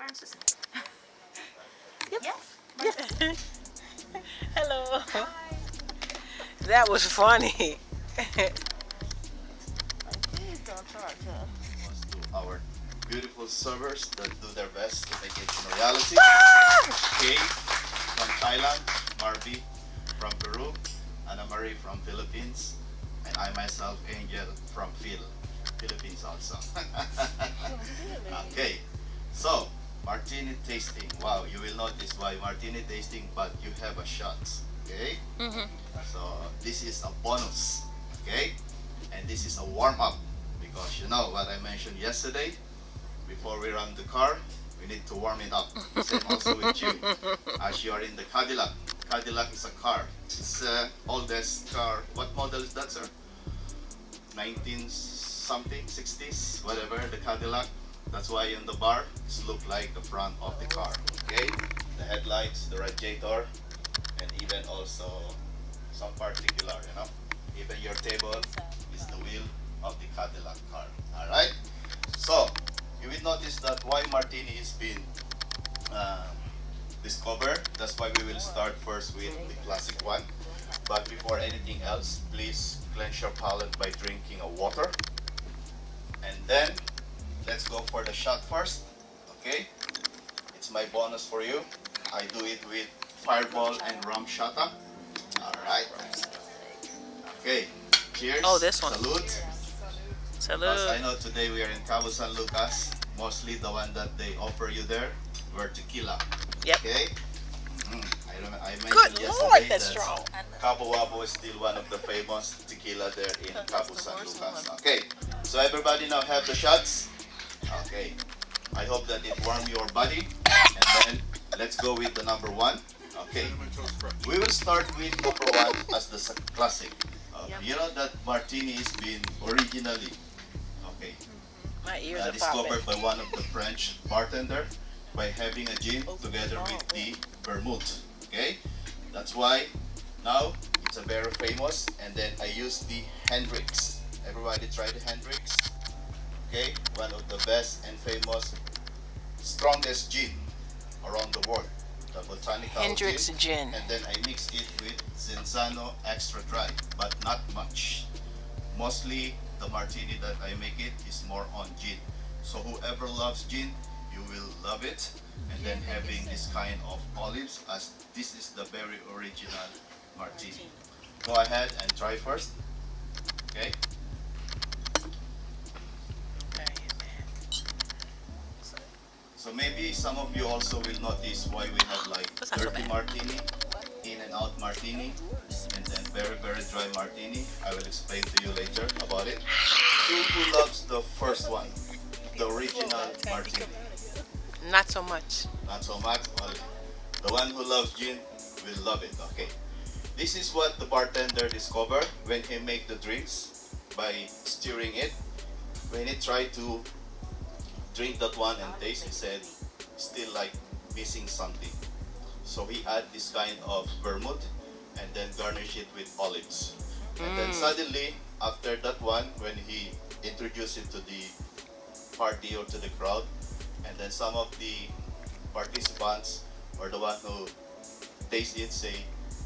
Yes. Hello. That was funny. To our beautiful servers that do their best to make it a reality. Kay from Thailand, Marby from Peru, Anna Marie from Philippines, and I myself, Angel from Philippines also. Okay, so Martini tasting. Wow, you will notice why Martini tasting, but you have a shot. Okay, so this is a bonus. Okay, and this is a warm up because you know what I mentioned yesterday. Before we run the car, we need to warm it up. Same also with you. As you are in the Cadillac. Cadillac is a car. It's oldest car. What model is that, sir? 19 something, 60s, whatever, the Cadillac. That's why in the bar, it looks like the front of the car. Okay? The headlights, the radiator, and even also some particular, you know. Even your table is the wheel of the Cadillac car. Alright? So, you will notice that why Martini is being discovered. That's why we will start first with the classic one. But before anything else, please cleanse your palate by drinking a water. And then, let's go for the shot first. Okay? It's my bonus for you. I do it with Fireball and Rum Shata. Alright. Okay. Cheers. Oh, this one. Salute. Because I Salud. know today we are in Cabo San Lucas. Mostly the one that they offer you there were tequila. Yep. Okay? I mentioned Good yesterday Lord, that's that strong. Cabo Wabo is still one of the famous tequila there in Cabo San Lucas. Okay, so everybody now have the shots. Okay, I hope that it warm your body. And then let's go with the number one. Okay, we will start with number one as the classic. You know that Martini is been originally, okay, My ears are discovered popping. by one of the French bartender by having a gin together with the vermouth. Okay, that's why now it's a very famous. And then I use the Hendrix. Everybody try the Hendrix. Okay, one of the best and famous, strongest gin around the world. The botanical Hendrix gin. gin. And then I mix it with Zenzano extra dry, but not much. Mostly the martini that I make it is more on gin. So whoever loves gin, you will love it. And then having this kind of olives, as this is the very original martini. Go ahead and try first. Okay. So maybe some of you also will notice why we have like That's not so dirty bad. martini, in and out martini, and then very very dry martini. I will explain to you later about it. Who loves the first one, the original martini? Not so much. Not so much. Well, the one who loves gin will love it. Okay. This is what the bartender discovered when he make the drinks by stirring it. When he tried to drink that one and taste, he said still like missing something. So he add this kind of vermouth and then garnish it with olives. And then suddenly after that one, when he introduced it to the party or to the crowd, and then some of the participants or the one who taste it say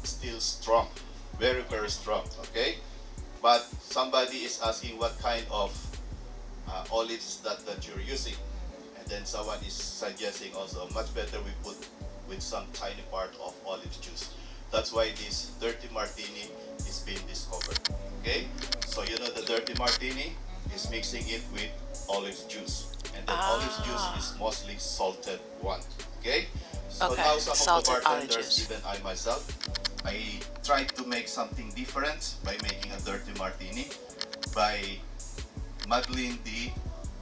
still strong, very very strong. Okay, but somebody is asking what kind of olives that you're using, and then someone is suggesting also much better we put with some tiny part of olive juice. That's why this dirty martini is being discovered. Okay, so you know the dirty martini is mixing it with olive juice, and then olive juice is mostly salted one. Okay, so Okay, now some of the salted olive bartenders, juice. even I myself, I tried to make something different by making a dirty martini by muddling the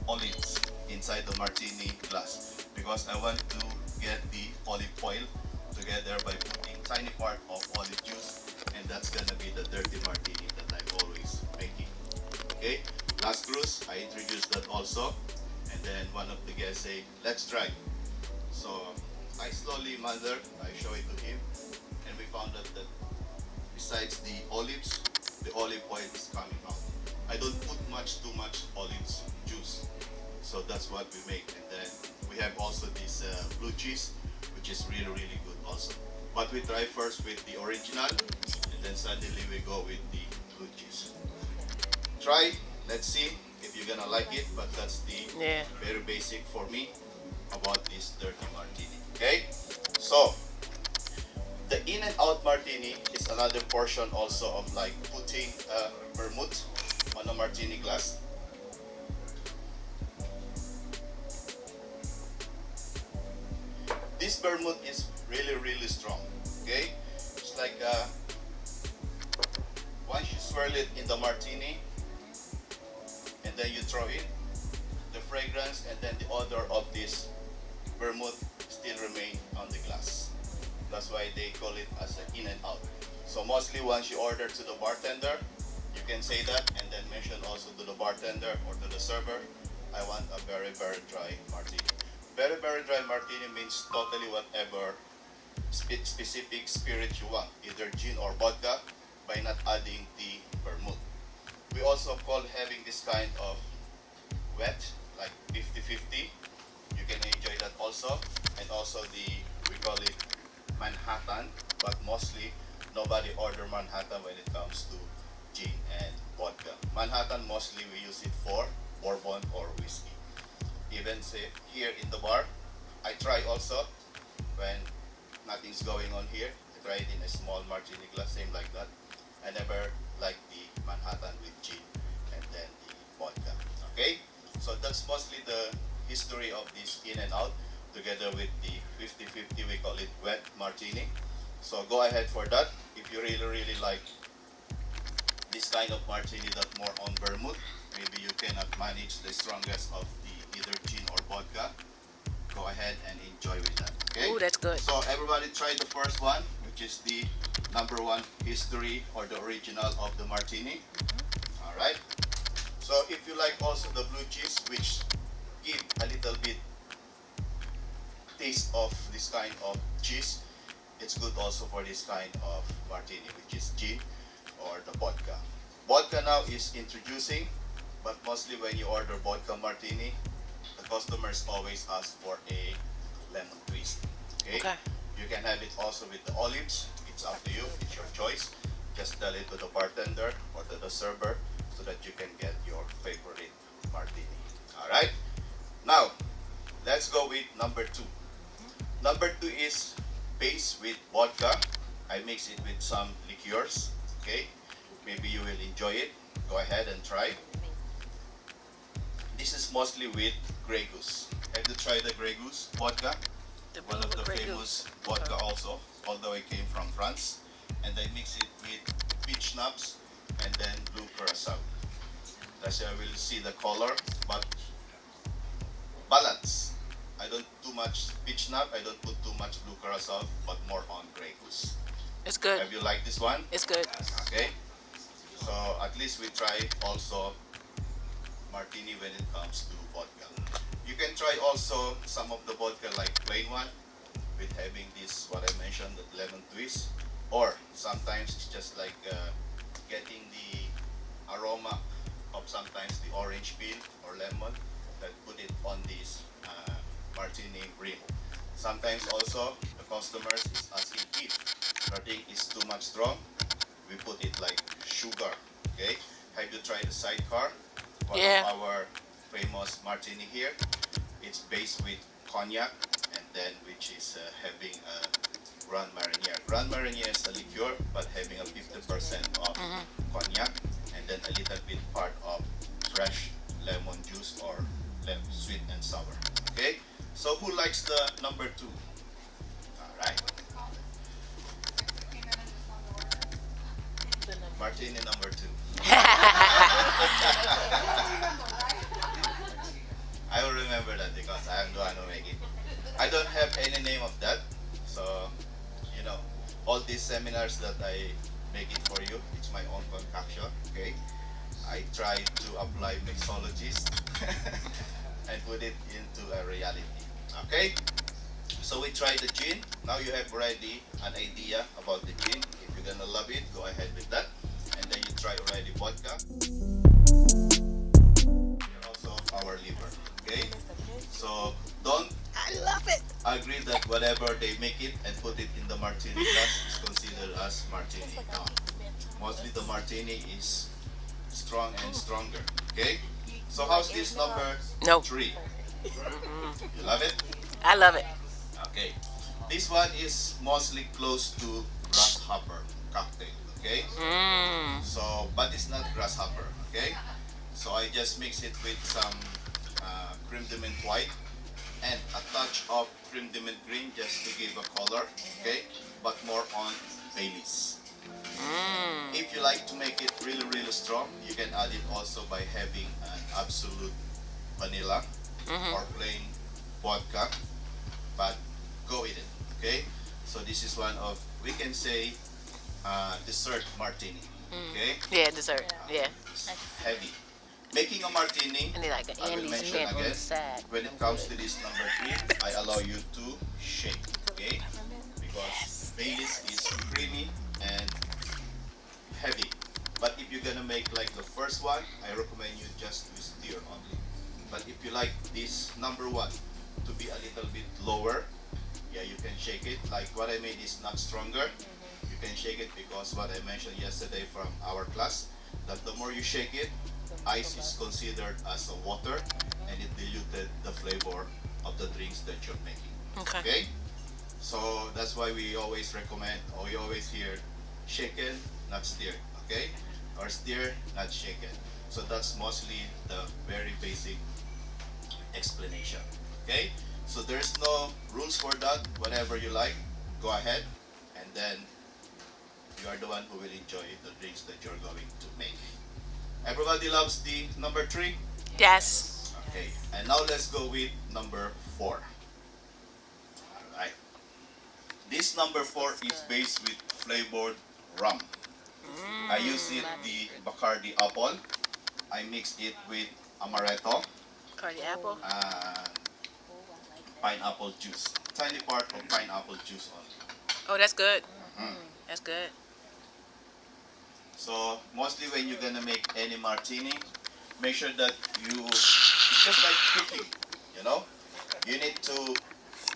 olives inside the martini glass, because I want to get the olive oil together by putting tiny part of olive juice, and that's gonna be the dirty martini that I'm always making. Okay, last cruise I introduced that also, and then one of the guests say, let's try. So I slowly muddled, I show it to him, and we found out that besides the olives, the olive oil is coming out. I don't put too much olives juice. So that's what we make. And then we have also this blue cheese, which is really, really good also. But we try first with the original, and then suddenly we go with the blue cheese. Try, let's see if you're gonna like it, but that's the Yeah. very basic for me about this dirty martini. Okay? So, the in and out martini is another portion also of like putting vermouth on a martini glass. This vermouth is really, really strong. Okay? It's like once you swirl it in the martini and then you throw it, the fragrance and then the odor of this vermouth still remain on the glass. That's why they call it as an in and out. So mostly once you order to the bartender, you can say that and then mention also to the bartender or to the server, I want a very, very dry martini. Very, very dry martini means totally whatever specific spirit you want, either gin or vodka, by not adding the vermouth. We also call having this kind of wet, like 50-50. You can enjoy that also. And also we call it Manhattan, but mostly nobody order Manhattan when it comes to gin and vodka. Manhattan mostly we use it for bourbon or whiskey. Even say here in the bar, I try also when nothing's going on here. I try it in a small martini glass, same like that. I never like the Manhattan with gin and then the vodka. Okay, so that's mostly the history of this in and out, together with the 50-50, we call it wet martini. So go ahead for that. If you really, really like this kind of martini that more on vermouth, maybe you cannot manage the strongest of the either gin or vodka, go ahead and enjoy with that. Okay? Ooh, that's good. So everybody try the first one, which is the number one history or the original of the martini. Alright? So if you like also the blue cheese, which give a little bit taste of this kind of cheese, it's good also for this kind of martini, which is gin or the vodka. Vodka now is introducing, but mostly when you order vodka martini, the customers always ask for a lemon twist. Okay? Okay. You can have it also with the olives. It's up to you. It's your choice. Just tell it to the bartender or to the server so that you can get your favorite martini. Alright? Now, let's go with number two. Number two is base with vodka. I mix it with some liqueurs. Okay? Maybe you will enjoy it. Go ahead and try. This is mostly with Grey Goose. Have you tried the Grey Goose vodka? One of the famous vodka also, although it came from France. And I mix it with peach schnapps and then blue curacao. That's why I will see the color, but balance. I don't too much peach schnapps, I don't put too much blue curacao, but more on Grey Goose. It's good. Have you liked this one? It's good. Okay. So at least we try also martini when it comes to vodka. You can try also some of the vodka like plain one with having this, what I mentioned, the lemon twist. Or sometimes it's just like getting the aroma of sometimes the orange peel or lemon that put it on this martini rim. Sometimes also the customers is asking if the drink is too much strong, we put it like sugar. Okay? Have you tried the sidecar? One Yeah. of our famous martini here. It's based with cognac and then which is having a Grand Marnier. Grand Marnier is a liqueur but having a 50% of cognac and then a little bit part of fresh lemon juice or sweet and sour. Okay? So who likes the number two? Alright. Martini number two. I will remember that because I am the one who make it. I don't have any name of that. So, you know, all these seminars that I make it for you, it's my own concoction, okay? I try to apply mixologies and put it into a reality, okay? So we try the gin. Now you have already an idea about the gin. If you're gonna love it, go ahead with that. And then you try already vodka. Also our liver. Okay? So don't I love it. agree that whatever they make it and put it in the martini glass is considered as martini. No. Mostly the martini is strong and stronger. Okay? So how's this number No. 3? You love it? I love it. Okay. This one is mostly close to grasshopper cocktail. Okay? Mmm. So, but it's not grasshopper. Okay? So I just mix it with some cream de mint white and a touch of cream de mint green just to give a color. Okay? But more on Baileys. Mmm. If you like to make it really, really strong, you can add it also by having an absolute vanilla or plain vodka, but go with it, okay? So this is one of, we can say, dessert martini, okay? Yeah, dessert. Yeah. It's heavy. Making a martini, And they like an I will Andes mention mint on again, the side. when it comes to this number 3, I allow you to shake, okay? Because Baileys is creamy and heavy. But if you're gonna make like the first one, I recommend you just to stir only. But if you like this number 1 to be a little bit lower, yeah, you can shake it. Like what I made is not stronger. You can shake it because what I mentioned yesterday from our class, that the more you shake it, ice is considered as a water and it diluted the flavor of the drinks that you're making. Okay. Okay? So that's why we always recommend, or we always hear, shaken, not stirred. Okay? Or stir, not shaken. So that's mostly the very basic explanation. Okay? So there's no rules for that. Whatever you like, go ahead, and then you are the one who will enjoy the drinks that you're going to make. Everybody loves the number 3? Yes. Okay. And now let's go with number 4. Alright. This number 4 is based with flavored rum. I use it the Bacardi apple. I mix it with amaretto, Cardi apple. pineapple juice. Tiny part of pineapple juice only. Oh, that's good. That's good. So mostly when you're gonna make any martini, make sure that it's just like cooking, you know? You need to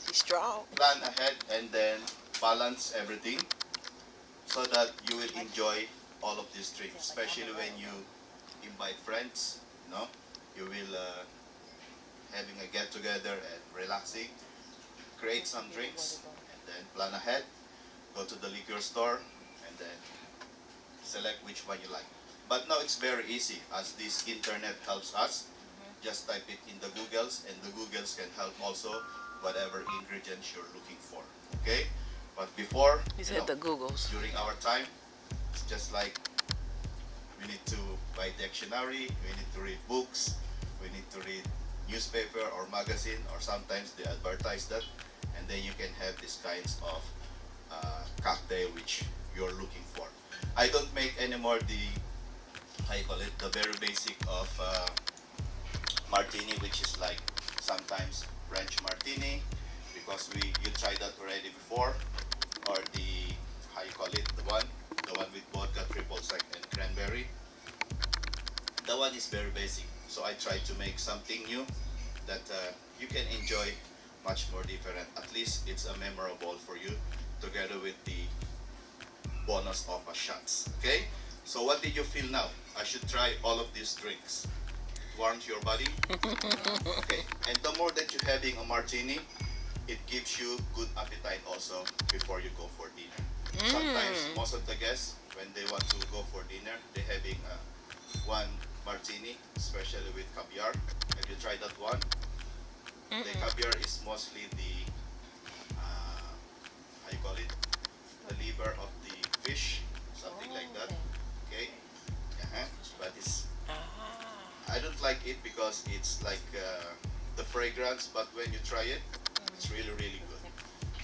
Be strong. plan ahead and then balance everything so that you will enjoy all of these drinks, especially when you invite friends, you know? You will having a get together and relaxing, create some drinks and then plan ahead, go to the liquor store and then select which one you like. But now it's very easy as this internet helps us. Just type it in the Googles and the Googles can help also whatever ingredients you're looking for. Okay? But before, You said the Googles. during our time, it's just like we need to buy dictionary, we need to read books, we need to read newspaper or magazine, or sometimes they advertise that, and then you can have these kinds of cocktail which you're looking for. I don't make anymore the, how you call it, the very basic of martini, which is like sometimes French martini, because you tried that already before, or the, how you call it, the one with vodka, triple sec, and cranberry. That one is very basic. So I try to make something new that you can enjoy much more different. At least it's a memorable for you, together with the bonus of a shots. Okay? So what did you feel now? I should try all of these drinks. It warms your body. Okay. And the more that you're having a martini, it gives you good appetite also before you go for dinner. Sometimes most of the guests, when they want to go for dinner, they're having one martini, especially with caviar. Have you tried that one? The caviar is mostly the, how you call it? The liver of the fish, something like that. Okay? But it's, I don't like it because it's like the fragrance, but when you try it, it's really, really good.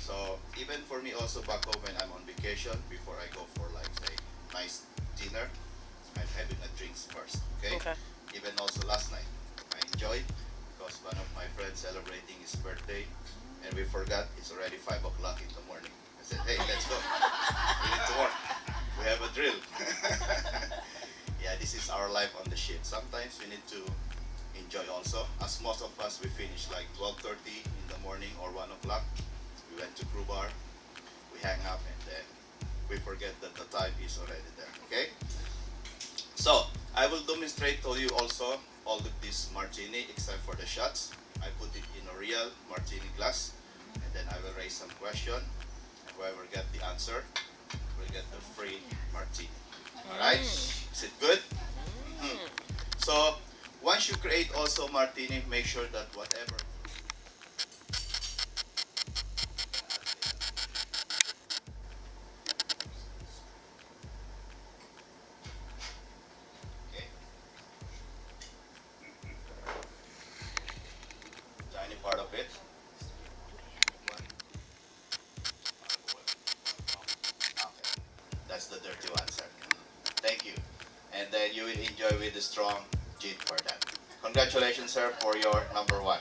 So even for me also back home when I'm on vacation, before I go for like a nice dinner, I'm having a drinks first. Okay? Okay. Even also last night, I enjoyed because one of my friends celebrating his birthday, and we forgot it's already 5 o'clock in the morning. I said, hey, let's go. We need to work. We have a drill. Yeah, this is our life on the ship. Sometimes we need to enjoy also. As most of us, we finish like 12:30 in the morning or 1 o'clock. We went to crew bar, we hang up, and then we forget that the time is already there. Okay? So, I will demonstrate to you also all of this martini except for the shots. I put it in a real martini glass, and then I will raise some question, and whoever get the answer will get the free martini. Alright? Is it good? Mhm. So, once you create also martini, make sure that whatever. Okay? Tiny part of it. Okay. That's the dirty one, sir. Thank you. And then you will enjoy with the strong gin for that. Congratulations, sir, for your number one.